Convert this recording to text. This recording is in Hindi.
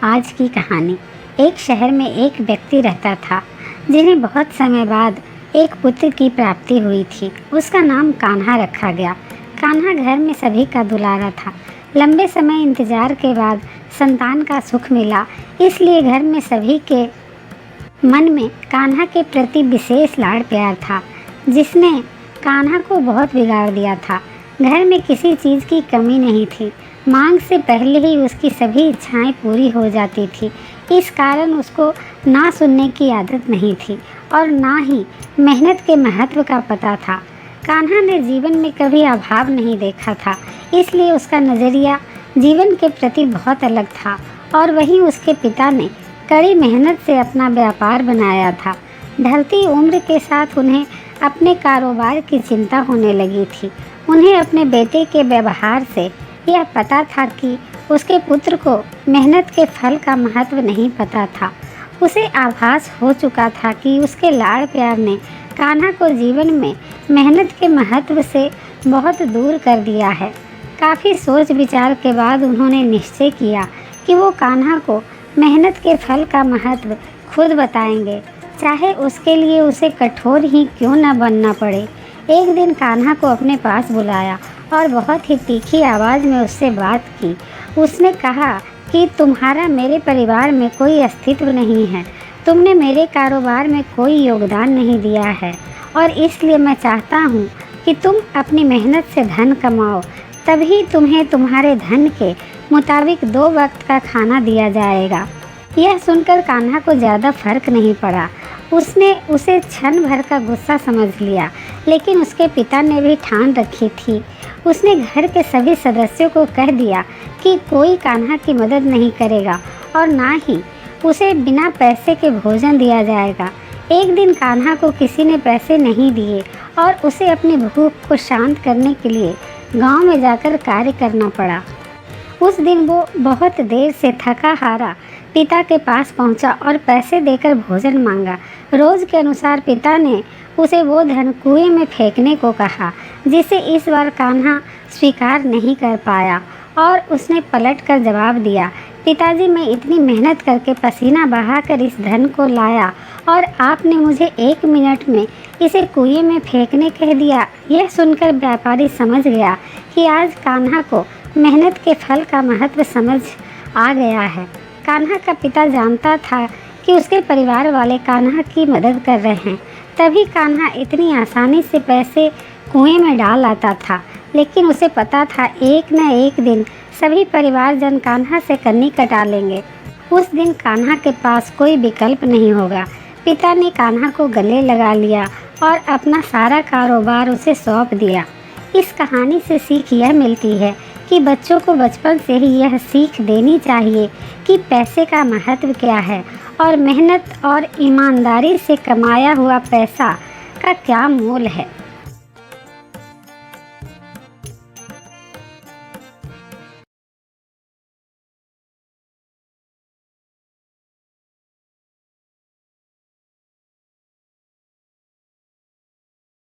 आज की कहानी। एक शहर में एक व्यक्ति रहता था जिन्हें बहुत समय बाद एक पुत्र की प्राप्ति हुई थी। उसका नाम कान्हा रखा गया। कान्हा घर में सभी का दुलारा था। लंबे समय इंतजार के बाद संतान का सुख मिला, इसलिए घर में सभी के मन में कान्हा के प्रति विशेष लाड़ प्यार था, जिसने कान्हा को बहुत बिगाड़ दिया था। घर में किसी चीज़ की कमी नहीं थी। मांग से पहले ही उसकी सभी इच्छाएं पूरी हो जाती थी। इस कारण उसको ना सुनने की आदत नहीं थी और ना ही मेहनत के महत्व का पता था। कान्हा ने जीवन में कभी अभाव नहीं देखा था, इसलिए उसका नज़रिया जीवन के प्रति बहुत अलग था। और वहीं उसके पिता ने कड़ी मेहनत से अपना व्यापार बनाया था। ढलती उम्र के साथ उन्हें अपने कारोबार की चिंता होने लगी थी। उन्हें अपने बेटे के व्यवहार से यह पता था कि उसके पुत्र को मेहनत के फल का महत्व नहीं पता था। उसे आभास हो चुका था कि उसके लाड़ प्यार ने कान्हा को जीवन में मेहनत के महत्व से बहुत दूर कर दिया है। काफ़ी सोच विचार के बाद उन्होंने निश्चय किया कि वो कान्हा को मेहनत के फल का महत्व खुद बताएंगे, चाहे उसके लिए उसे कठोर ही क्यों न बनना पड़े। एक दिन कान्हा को अपने पास बुलाया और बहुत ही तीखी आवाज़ में उससे बात की। उसने कहा कि तुम्हारा मेरे परिवार में कोई अस्तित्व नहीं है, तुमने मेरे कारोबार में कोई योगदान नहीं दिया है और इसलिए मैं चाहता हूँ कि तुम अपनी मेहनत से धन कमाओ, तभी तुम्हें तुम्हारे धन के मुताबिक 2 वक्त का खाना दिया जाएगा। यह सुनकर कान्हा को ज़्यादा फर्क नहीं पड़ा। उसने उसे क्षण भर का गुस्सा समझ लिया, लेकिन उसके पिता ने भी ठान रखी थी। उसने घर के सभी सदस्यों को कह दिया कि कोई कान्हा की मदद नहीं करेगा और ना ही उसे बिना पैसे के भोजन दिया जाएगा। एक दिन कान्हा को किसी ने पैसे नहीं दिए और उसे अपनी भूख को शांत करने के लिए गांव में जाकर कार्य करना पड़ा। उस दिन वो बहुत देर से थका हारा पिता के पास पहुंचा और पैसे देकर भोजन मांगा। रोज़ के अनुसार पिता ने उसे वो धन कुएं में फेंकने को कहा, जिसे इस बार कान्हा स्वीकार नहीं कर पाया और उसने पलटकर जवाब दिया, पिताजी, मैं इतनी मेहनत करके पसीना बहाकर इस धन को लाया और आपने मुझे 1 मिनट में इसे कुएं में फेंकने कह दिया। यह सुनकर व्यापारी समझ गया कि आज कान्हा को मेहनत के फल का महत्व समझ आ गया है। कान्हा का पिता जानता था कि उसके परिवार वाले कान्हा की मदद कर रहे हैं, तभी कान्हा इतनी आसानी से पैसे कुएं में डाल आता था। लेकिन उसे पता था एक न एक दिन सभी परिवारजन कान्हा से कन्नी कटा लेंगे। उस दिन कान्हा के पास कोई विकल्प नहीं होगा। पिता ने कान्हा को गले लगा लिया और अपना सारा कारोबार उसे सौंप दिया। इस कहानी से सीख यह मिलती है कि बच्चों को बचपन से ही यह सीख देनी चाहिए कि पैसे का महत्व क्या है और मेहनत और ईमानदारी से कमाया हुआ पैसा का क्या मोल है।